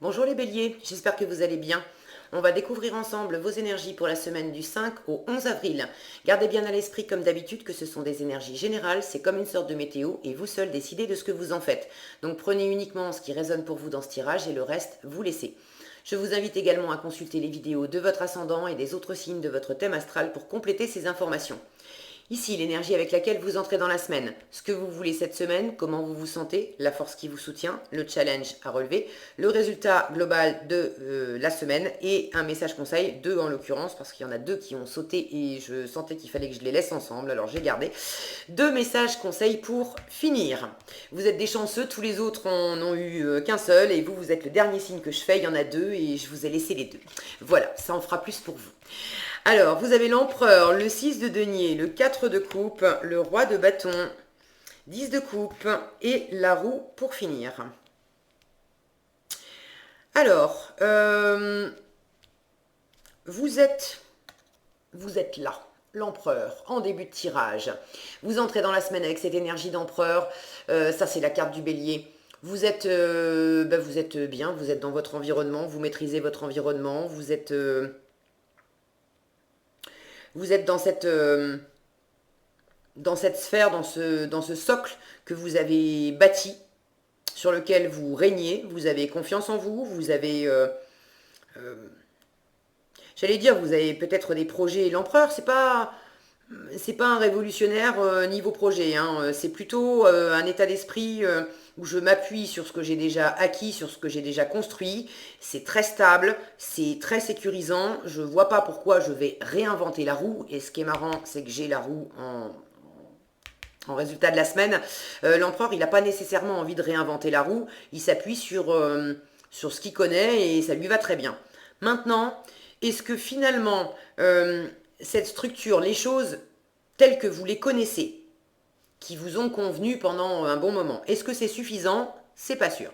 Bonjour les béliers, j'espère que vous allez bien. On va découvrir ensemble vos énergies pour la semaine du 5 au 11 avril. Gardez bien à l'esprit comme d'habitude que ce sont des énergies générales, c'est comme une sorte de météo et vous seul décidez de ce que vous en faites. Donc prenez uniquement ce qui résonne pour vous dans ce tirage et le reste, vous laissez. Je vous invite également à consulter les vidéos de votre ascendant et des autres signes de votre thème astral pour compléter ces informations. Ici, l'énergie avec laquelle vous entrez dans la semaine, ce que vous voulez cette semaine, comment vous vous sentez, la force qui vous soutient, le challenge à relever, le résultat global de la semaine et un message conseil, deux en l'occurrence, parce qu'il y en a deux qui ont sauté et je sentais qu'il fallait que je les laisse ensemble, alors j'ai gardé. Deux messages conseils pour finir. Vous êtes des chanceux, tous les autres n'ont eu qu'un seul et vous êtes le dernier signe que je fais, il y en a deux et je vous ai laissé les deux. Voilà, ça en fera plus pour vous. Alors, vous avez l'empereur, le 6 de denier, le 4 de coupe, le roi de bâton, 10 de coupe et la roue pour finir. Alors, vous êtes là, l'empereur, en début de tirage. Vous entrez dans la semaine avec cette énergie d'empereur, ça c'est la carte du bélier. Vous êtes bien, vous êtes dans votre environnement, vous maîtrisez votre environnement, vous êtes dans cette sphère, dans ce socle que vous avez bâti, sur lequel vous régnez, vous avez confiance en vous, vous avez, j'allais dire, vous avez peut-être des projets. L'empereur, c'est pas un révolutionnaire niveau projet, hein. C'est plutôt un état d'esprit où je m'appuie sur ce que j'ai déjà acquis, sur ce que j'ai déjà construit. C'est très stable, c'est très sécurisant. Je vois pas pourquoi je vais réinventer la roue. Et ce qui est marrant, c'est que j'ai la roue en résultat de la semaine. L'empereur, il n'a pas nécessairement envie de réinventer la roue. Il s'appuie sur ce qu'il connaît et ça lui va très bien. Maintenant, est-ce que finalement, cette structure, les choses telles que vous les connaissez, qui vous ont convenu pendant un bon moment, est-ce que c'est suffisant? C'est pas sûr.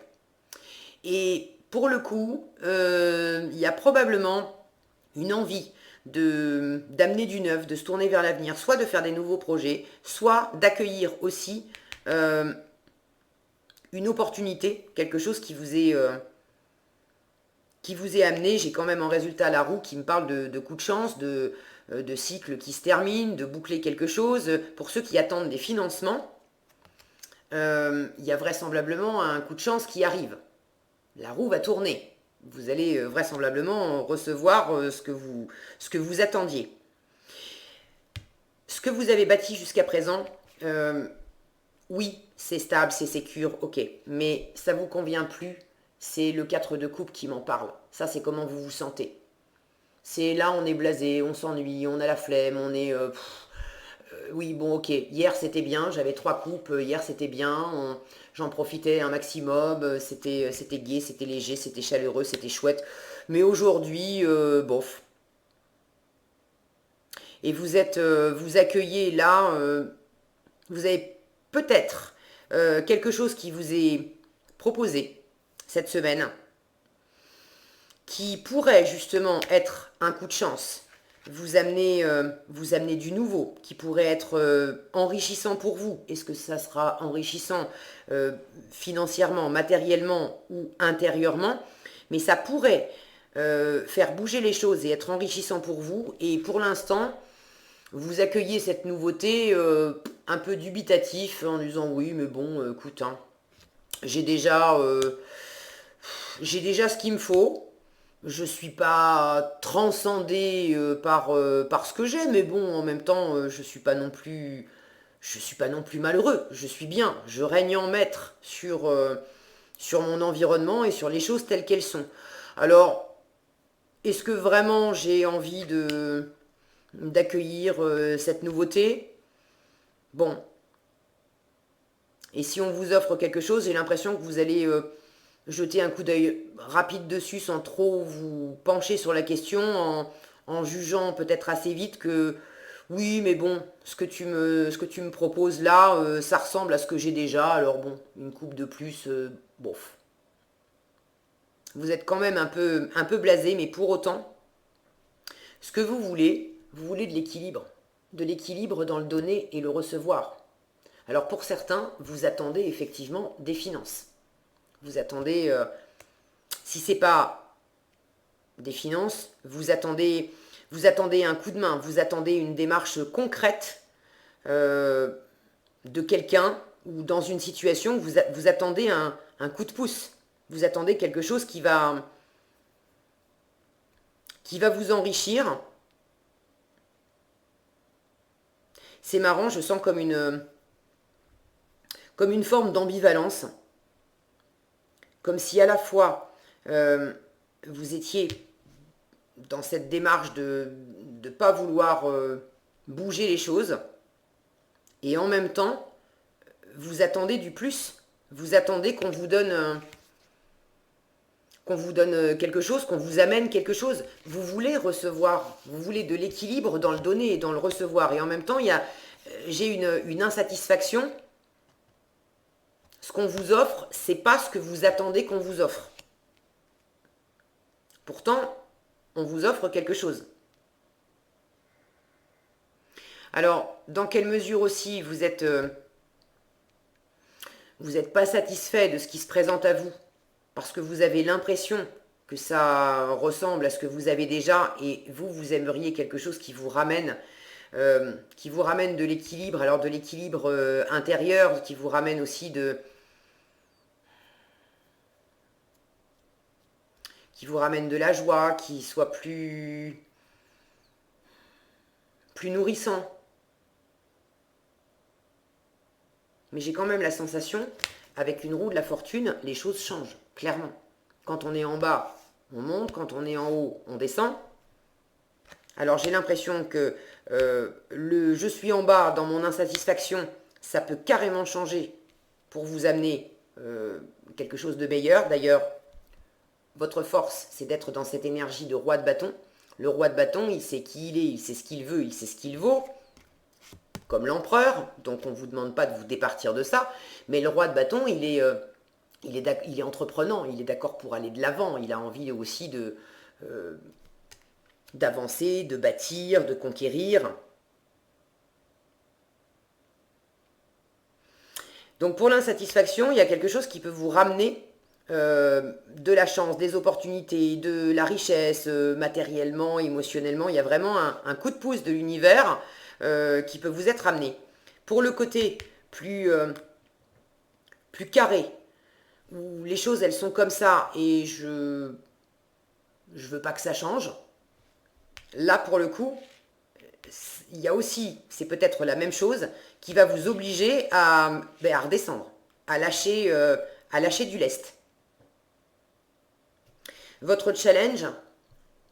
Et pour le coup, il y a probablement une envie d'amener du neuf, de se tourner vers l'avenir, soit de faire des nouveaux projets, soit d'accueillir aussi une opportunité, quelque chose qui vous est amené. J'ai quand même en résultat la roue qui me parle de coups de chance, de cycles qui se terminent, de boucler quelque chose. Pour ceux qui attendent des financements, il y a vraisemblablement un coup de chance qui arrive. La roue va tourner. Vous allez vraisemblablement recevoir ce que vous attendiez. Ce que vous avez bâti jusqu'à présent, oui, c'est stable, c'est sécure, ok. Mais ça vous convient plus, c'est le 4 de coupe qui m'en parle. Ça, c'est comment vous vous sentez. C'est là, on est blasé, on s'ennuie, on a la flemme, on est... oui, bon, ok. Hier, c'était bien, j'avais 3 coupes. Hier, c'était bien. J'en profitais un maximum. C'était gai, c'était léger, c'était chaleureux, c'était chouette. Mais aujourd'hui, bof. Et vous accueillez là, vous avez peut-être quelque chose qui vous est proposé cette semaine, qui pourrait justement être un coup de chance, vous amener du nouveau, qui pourrait être enrichissant pour vous. Est-ce que ça sera enrichissant financièrement, matériellement ou intérieurement? Mais ça pourrait faire bouger les choses et être enrichissant pour vous. Et pour l'instant, vous accueillez cette nouveauté un peu dubitatif en disant oui, mais bon, écoute, hein, j'ai déjà, euh, j'ai déjà ce qu'il me faut. Je suis pas transcendée par ce que j'ai, mais bon, en même temps, je suis pas non plus malheureux. Je suis bien. Je règne en maître sur mon environnement et sur les choses telles qu'elles sont. Alors, est-ce que vraiment j'ai envie d'accueillir cette nouveauté? Bon, et si on vous offre quelque chose, j'ai l'impression que vous allez jeter un coup d'œil rapide dessus sans trop vous pencher sur la question, en jugeant peut-être assez vite que oui, mais bon, ce que tu me proposes là, ça ressemble à ce que j'ai déjà, alors bon, une coupe de plus, bof. Vous êtes quand même un peu blasé, mais pour autant, ce que vous voulez de l'équilibre dans le donner et le recevoir. Alors pour certains, vous attendez effectivement des finances. Vous attendez, Si ce n'est pas des finances, vous attendez un coup de main, vous attendez une démarche concrète de quelqu'un ou dans une situation, vous attendez un coup de pouce. Vous attendez quelque chose qui va vous enrichir. C'est marrant, je sens comme une forme d'ambivalence. Comme si à la fois vous étiez dans cette démarche de ne pas vouloir bouger les choses, et en même temps, vous attendez du plus. Vous attendez qu'on vous donne quelque chose, qu'on vous amène quelque chose. Vous voulez recevoir, vous voulez de l'équilibre dans le donner et dans le recevoir. Et en même temps, j'ai une insatisfaction. Ce qu'on vous offre, c'est pas ce que vous attendez qu'on vous offre. Pourtant, on vous offre quelque chose. Alors, dans quelle mesure aussi vous êtes pas satisfait de ce qui se présente à vous, parce que vous avez l'impression que ça ressemble à ce que vous avez déjà, et vous aimeriez quelque chose qui vous ramène de l'équilibre, alors de l'équilibre intérieur, qui vous ramène aussi de la joie, qui soit plus nourrissant. Mais j'ai quand même la sensation, avec une roue de la fortune, les choses changent, clairement. Quand on est en bas, on monte, quand on est en haut, on descend. Alors j'ai l'impression que je suis en bas dans mon insatisfaction, ça peut carrément changer pour vous amener quelque chose de meilleur. D'ailleurs, votre force, c'est d'être dans cette énergie de roi de bâton. Le roi de bâton, il sait qui il est, il sait ce qu'il veut, il sait ce qu'il vaut. Comme l'empereur, donc on ne vous demande pas de vous départir de ça. Mais le roi de bâton, il est entreprenant, il est d'accord pour aller de l'avant. Il a envie aussi d'avancer, de bâtir, de conquérir. Donc pour l'insatisfaction, il y a quelque chose qui peut vous ramener de la chance, des opportunités, de la richesse, matériellement, émotionnellement. Il y a vraiment un coup de pouce de l'univers qui peut vous être ramené. Pour le côté plus carré, où les choses elles sont comme ça et je veux pas que ça change, là pour le coup, il y a aussi, c'est peut-être la même chose, qui va vous obliger à redescendre, à lâcher du lest. Votre challenge,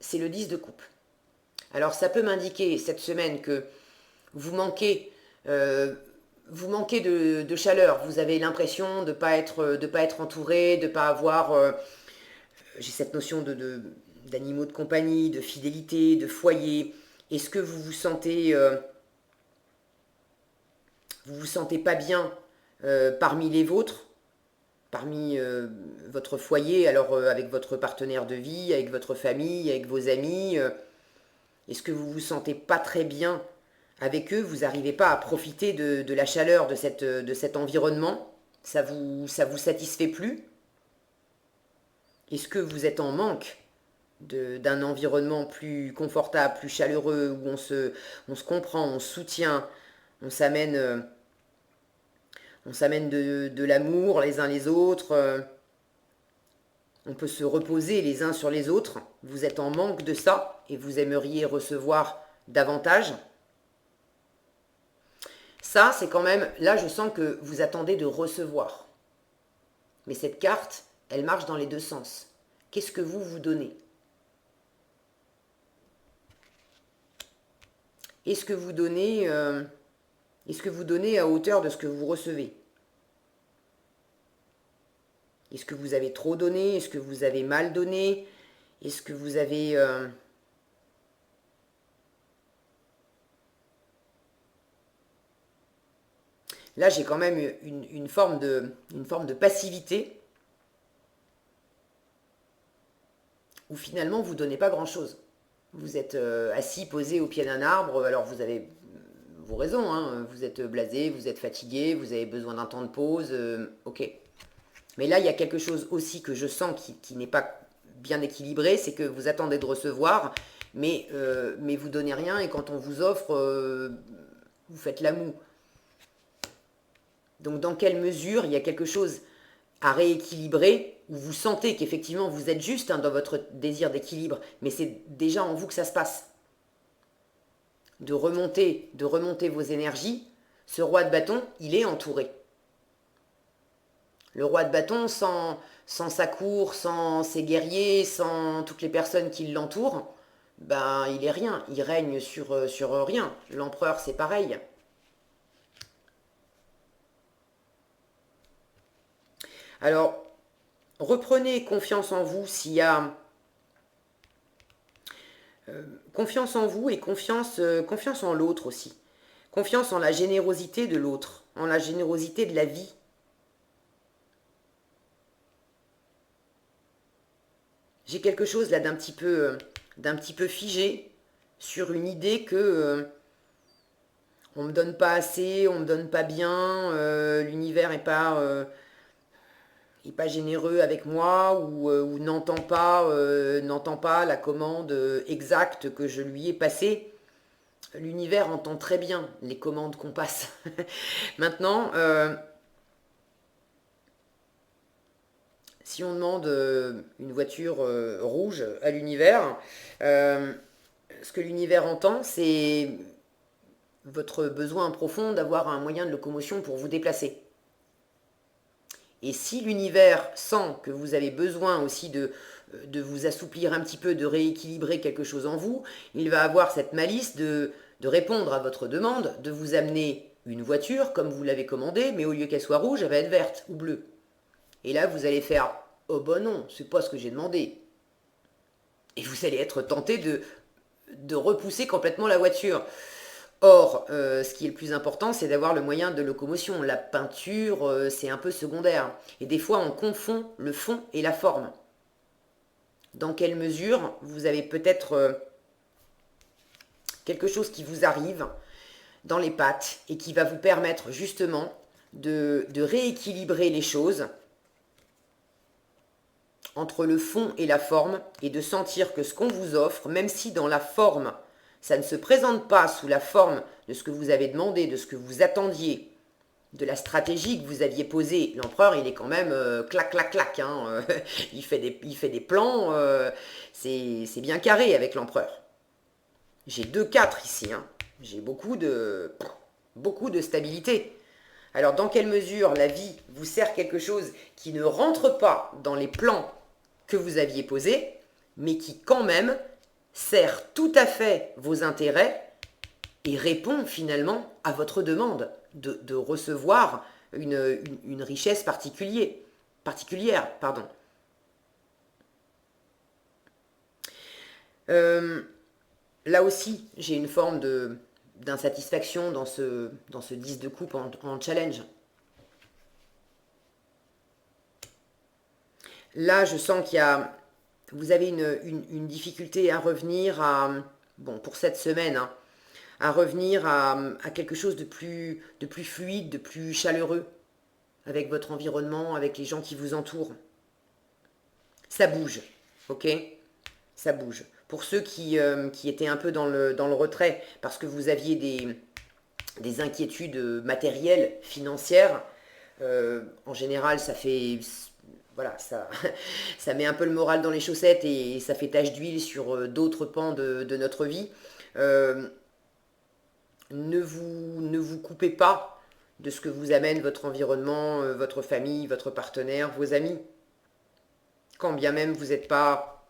c'est le 10 de coupe. Alors ça peut m'indiquer cette semaine que vous manquez de chaleur. Vous avez l'impression de ne pas être entouré, de ne pas avoir... j'ai cette notion d'animaux de compagnie, de fidélité, de foyer. Est-ce que vous vous sentez pas bien parmi les vôtres, parmi votre foyer, alors avec votre partenaire de vie, avec votre famille, avec vos amis est-ce que vous vous sentez pas très bien avec eux? Vous n'arrivez pas à profiter de la chaleur de cet environnement? Ça vous satisfait plus? Est-ce que vous êtes en manque d'un environnement plus confortable, plus chaleureux, où on se comprend, on se soutient, on s'amène de l'amour les uns les autres, on peut se reposer les uns sur les autres. Vous êtes en manque de ça et vous aimeriez recevoir davantage. Ça, c'est quand même, là je sens que vous attendez de recevoir. Mais cette carte, elle marche dans les deux sens. Qu'est-ce que vous vous donnez? Est-ce que vous donnez à hauteur de ce que vous recevez? Est-ce que vous avez trop donné? Est-ce que vous avez mal donné? Est-ce que vous avez... Là, j'ai quand même une forme de passivité où finalement, vous ne donnez pas grand-chose. Vous êtes assis, posé au pied d'un arbre. Alors, vous avez vos raisons. Hein. Vous êtes blasé, vous êtes fatigué, vous avez besoin d'un temps de pause. Ok. Mais là, il y a quelque chose aussi que je sens qui n'est pas bien équilibré, c'est que vous attendez de recevoir, mais vous donnez rien, et quand on vous offre, vous faites la moue. Donc dans quelle mesure il y a quelque chose à rééquilibrer, où vous sentez qu'effectivement vous êtes juste dans votre désir d'équilibre, mais c'est déjà en vous que ça se passe. De remonter vos énergies, ce roi de bâton, il est entouré. Le roi de bâton, sans sa cour, sans ses guerriers, sans toutes les personnes qui l'entourent, ben il est rien, il règne sur rien. L'empereur, c'est pareil. Alors, reprenez confiance en vous s'il y a confiance en vous et confiance en l'autre aussi. Confiance en la générosité de l'autre, en la générosité de la vie. J'ai quelque chose là d'un petit peu figé sur une idée que on me donne pas assez, on me donne pas bien, l'univers est pas généreux avec moi, ou n'entend pas la commande exacte que je lui ai passée. L'univers entend très bien les commandes qu'on passe. Maintenant, si on demande une voiture rouge à l'univers, ce que l'univers entend, c'est votre besoin profond d'avoir un moyen de locomotion pour vous déplacer. Et si l'univers sent que vous avez besoin aussi de vous assouplir un petit peu, de rééquilibrer quelque chose en vous, il va avoir cette malice de répondre à votre demande, de vous amener une voiture comme vous l'avez commandée, mais au lieu qu'elle soit rouge, elle va être verte ou bleue. Et là, vous allez faire « Oh ben non, c'est pas ce que j'ai demandé ». Et vous allez être tenté de repousser complètement la voiture. Or, ce qui est le plus important, c'est d'avoir le moyen de locomotion. La peinture, c'est un peu secondaire. Et des fois, on confond le fond et la forme. Dans quelle mesure vous avez peut-être quelque chose qui vous arrive dans les pattes et qui va vous permettre justement de rééquilibrer les choses entre le fond et la forme, et de sentir que ce qu'on vous offre, même si dans la forme, ça ne se présente pas sous la forme de ce que vous avez demandé, de ce que vous attendiez, de la stratégie que vous aviez posée. L'empereur, il est quand même clac, clac, clac. Hein, il fait des plans, c'est bien carré avec l'empereur. J'ai 2-4 ici. Hein. J'ai beaucoup de stabilité. Alors, dans quelle mesure la vie vous sert quelque chose qui ne rentre pas dans les plans que vous aviez posés, mais qui quand même sert tout à fait vos intérêts et répond finalement à votre demande de recevoir une richesse particulière. Là aussi, j'ai une forme d'insatisfaction dans ce 10 de coupe en challenge. Là, je sens vous avez une difficulté à revenir pour cette semaine, hein, à revenir à quelque chose de plus fluide, de plus chaleureux, avec votre environnement, avec les gens qui vous entourent. Ça bouge, ok ? Ça bouge. Pour ceux qui étaient un peu dans le retrait, parce que vous aviez des inquiétudes matérielles, financières, en général, ça fait... Voilà, ça met un peu le moral dans les chaussettes et ça fait tache d'huile sur d'autres pans de notre vie. Ne vous coupez pas de ce que vous amène votre environnement, votre famille, votre partenaire, vos amis. Quand bien même vous n'êtes pas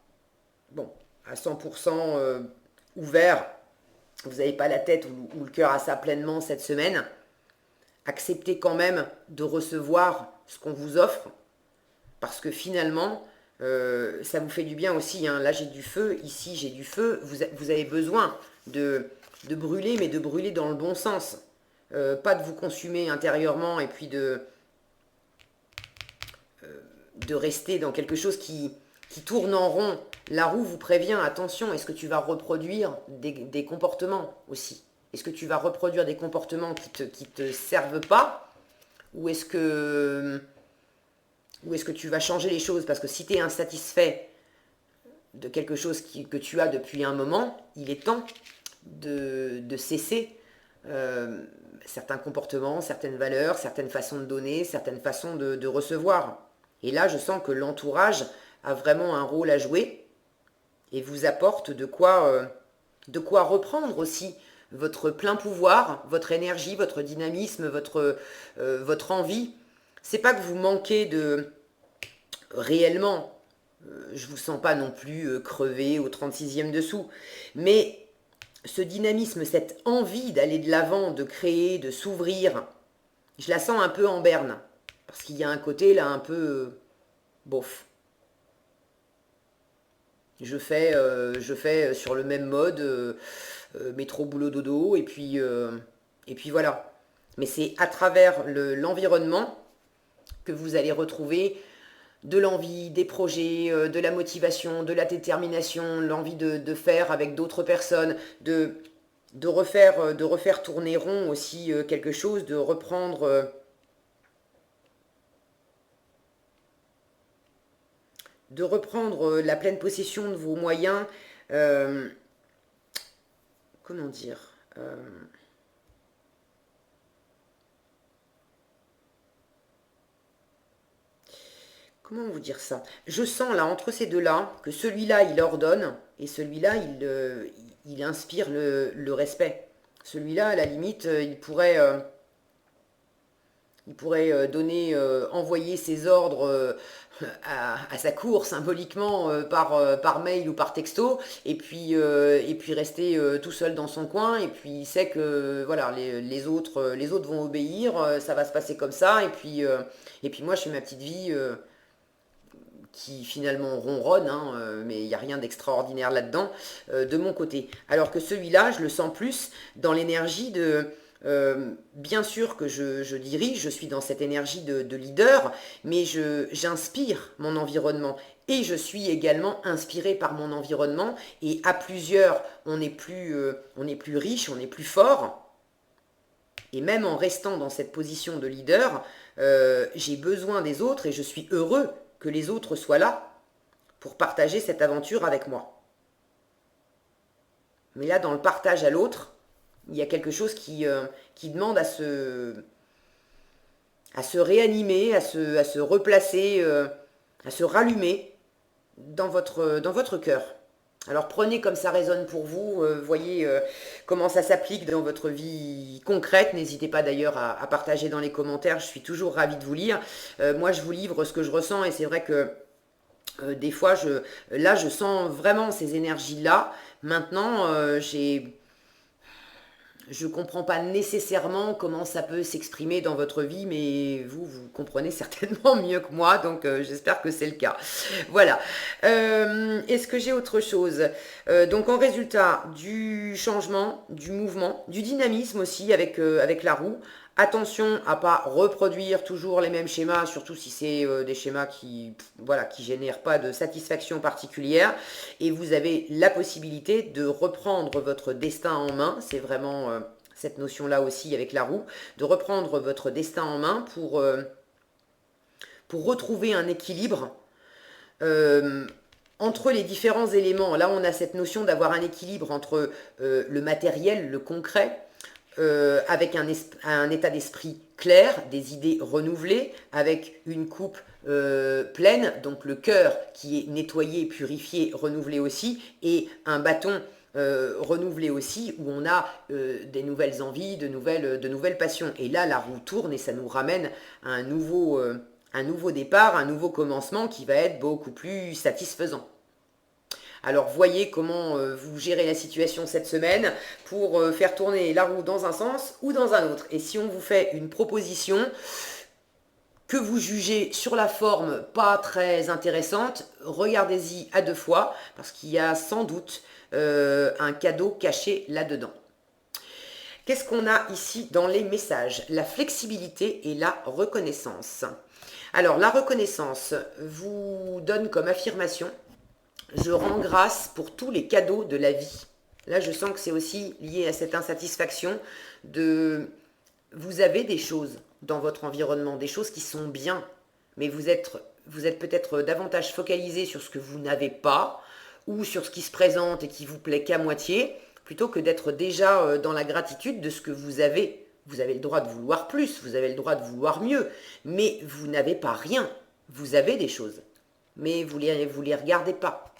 à 100% ouvert, vous n'avez pas la tête ou le cœur à ça pleinement cette semaine, acceptez quand même de recevoir ce qu'on vous offre. Parce que finalement, ça vous fait du bien aussi. Hein. Là, j'ai du feu. Ici, j'ai du feu. Vous avez besoin de brûler, mais de brûler dans le bon sens. Pas de vous consumer intérieurement et puis de rester dans quelque chose qui tourne en rond. La roue vous prévient, attention, est-ce que tu vas reproduire des comportements aussi? Est-ce que tu vas reproduire des comportements qui te servent pas? Ou est-ce que tu vas changer les choses? Parce que si tu es insatisfait de quelque chose que tu as depuis un moment, il est temps de cesser certains comportements, certaines valeurs, certaines façons de donner, certaines façons de recevoir. Et là, je sens que l'entourage a vraiment un rôle à jouer et vous apporte de quoi reprendre aussi votre plein pouvoir, votre énergie, votre dynamisme, votre envie. C'est pas que vous manquez de réellement, je vous sens pas non plus crevé au 36e dessous, mais ce dynamisme, cette envie d'aller de l'avant, de créer, de s'ouvrir, je la sens un peu en berne. Parce qu'il y a un côté là un peu bof. Je fais sur le même mode, métro, boulot, dodo, et puis voilà. Mais c'est à travers l'environnement que vous allez retrouver de l'envie, des projets, de la motivation, de la détermination, l'envie de faire avec d'autres personnes, de refaire tourner rond aussi quelque chose, de reprendre la pleine possession de vos moyens. euh, comment dire Comment vous dire ça? Je sens là, entre ces deux-là, que celui-là, il ordonne, et celui-là, il inspire le respect. Celui-là, à la limite, il pourrait donner, envoyer ses ordres à sa cour symboliquement par mail ou par texto, et puis rester tout seul dans son coin, et puis il sait que voilà, les autres vont obéir, ça va se passer comme ça, et puis moi je fais ma petite vie qui finalement ronronne, hein, mais il n'y a rien d'extraordinaire là-dedans, de mon côté. Alors que celui-là, je le sens plus dans l'énergie de... bien sûr que je dirige, je suis dans cette énergie de leader, mais j'inspire mon environnement. Et je suis également inspiré par mon environnement. Et à plusieurs, on est plus riche, on est plus fort. Et même en restant dans cette position de leader, j'ai besoin des autres et je suis heureux que les autres soient là pour partager cette aventure avec moi. Mais là, dans le partage à l'autre, il y a quelque chose qui demande à se réanimer, à se replacer, à se rallumer dans votre cœur. Alors prenez comme ça résonne pour vous, voyez comment ça s'applique dans votre vie concrète. N'hésitez pas d'ailleurs à partager dans les commentaires, je suis toujours ravie de vous lire. Moi je vous livre ce que je ressens et c'est vrai que des fois, là je sens vraiment ces énergies-là. Maintenant, je ne comprends pas nécessairement comment ça peut s'exprimer dans votre vie, mais vous comprenez certainement mieux que moi, donc j'espère que c'est le cas. Voilà. Est-ce que j'ai autre chose? Donc en résultat, du changement, du mouvement, du dynamisme aussi avec la roue. Attention à pas reproduire toujours les mêmes schémas, surtout si c'est des schémas voilà, qui génèrent pas de satisfaction particulière. Et vous avez la possibilité de reprendre votre destin en main. C'est vraiment cette notion-là aussi avec la roue, de reprendre votre destin en main pour retrouver un équilibre entre les différents éléments. Là, on a cette notion d'avoir un équilibre entre le matériel, le concret, avec un état d'esprit clair, des idées renouvelées, avec une coupe pleine, donc le cœur qui est nettoyé, purifié, renouvelé aussi, et un bâton renouvelé aussi, où on a des nouvelles envies, de nouvelles passions. Et là, la roue tourne et ça nous ramène à un nouveau départ, un nouveau commencement qui va être beaucoup plus satisfaisant. Alors voyez comment vous gérez la situation cette semaine pour faire tourner la roue dans un sens ou dans un autre. Et si on vous fait une proposition que vous jugez sur la forme pas très intéressante, regardez-y à deux fois parce qu'il y a sans doute un cadeau caché là-dedans. Qu'est-ce qu'on a ici dans les messages? La flexibilité et la reconnaissance. Alors la reconnaissance vous donne comme affirmation: je rends grâce pour tous les cadeaux de la vie. Là, je sens que c'est aussi lié à cette insatisfaction de... Vous avez des choses dans votre environnement, des choses qui sont bien, mais vous êtes peut-être davantage focalisé sur ce que vous n'avez pas, ou sur ce qui se présente et qui vous plaît qu'à moitié, plutôt que d'être déjà dans la gratitude de ce que vous avez. Vous avez le droit de vouloir plus, vous avez le droit de vouloir mieux, mais vous n'avez pas rien. Vous avez des choses, mais vous les regardez pas.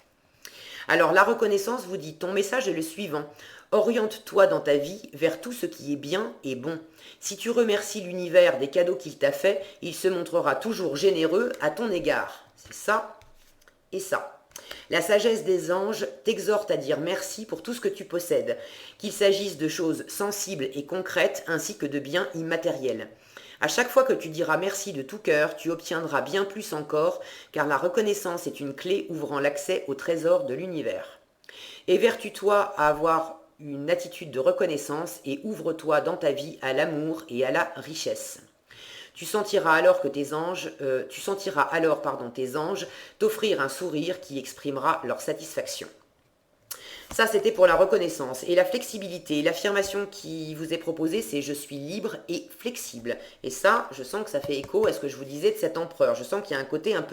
Alors la reconnaissance vous dit, ton message est le suivant. Oriente-toi dans ta vie vers tout ce qui est bien et bon. Si tu remercies l'univers des cadeaux qu'il t'a fait, il se montrera toujours généreux à ton égard. C'est ça et ça. La sagesse des anges t'exhorte à dire merci pour tout ce que tu possèdes, qu'il s'agisse de choses sensibles et concrètes ainsi que de biens immatériels. À chaque fois que tu diras merci de tout cœur, tu obtiendras bien plus encore, car la reconnaissance est une clé ouvrant l'accès au trésor de l'univers. Évertue-toi à avoir une attitude de reconnaissance et ouvre-toi dans ta vie à l'amour et à la richesse. Tu sentiras alors tes anges t'offrir un sourire qui exprimera leur satisfaction. Ça, c'était pour la reconnaissance. Et la flexibilité, l'affirmation qui vous est proposée, c'est « je suis libre et flexible ». Et ça, je sens que ça fait écho à ce que je vous disais de cet empereur. Je sens qu'il y a un côté un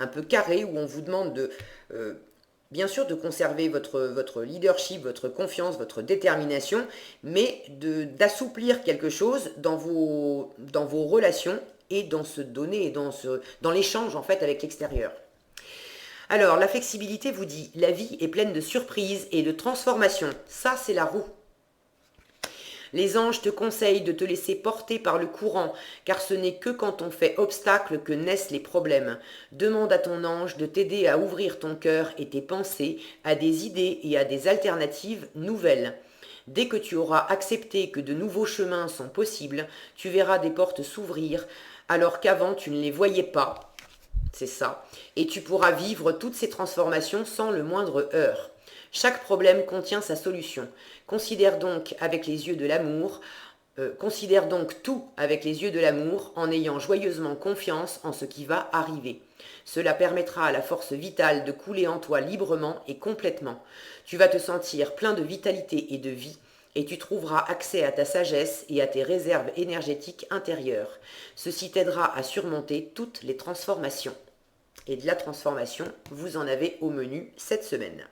peu carré où on vous demande de... bien sûr de conserver votre leadership, votre confiance, votre détermination, mais d'assouplir quelque chose dans vos relations et dans se donner et dans l'échange en fait avec l'extérieur. Alors, la flexibilité vous dit, la vie est pleine de surprises et de transformations. Ça, c'est la roue. Les anges te conseillent de te laisser porter par le courant, car ce n'est que quand on fait obstacle que naissent les problèmes. Demande à ton ange de t'aider à ouvrir ton cœur et tes pensées à des idées et à des alternatives nouvelles. Dès que tu auras accepté que de nouveaux chemins sont possibles, tu verras des portes s'ouvrir, alors qu'avant tu ne les voyais pas. C'est ça. Et tu pourras vivre toutes ces transformations sans le moindre heurt. Chaque problème contient sa solution. Considère donc tout avec les yeux de l'amour en ayant joyeusement confiance en ce qui va arriver. Cela permettra à la force vitale de couler en toi librement et complètement. Tu vas te sentir plein de vitalité et de vie et tu trouveras accès à ta sagesse et à tes réserves énergétiques intérieures. Ceci t'aidera à surmonter toutes les transformations. Et de la transformation, vous en avez au menu cette semaine.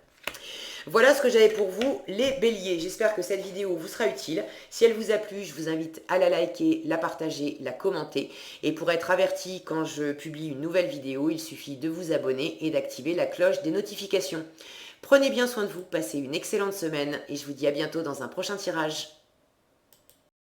Voilà ce que j'avais pour vous, les béliers. J'espère que cette vidéo vous sera utile. Si elle vous a plu, je vous invite à la liker, la partager, la commenter. Et pour être averti quand je publie une nouvelle vidéo, il suffit de vous abonner et d'activer la cloche des notifications. Prenez bien soin de vous, passez une excellente semaine et je vous dis à bientôt dans un prochain tirage.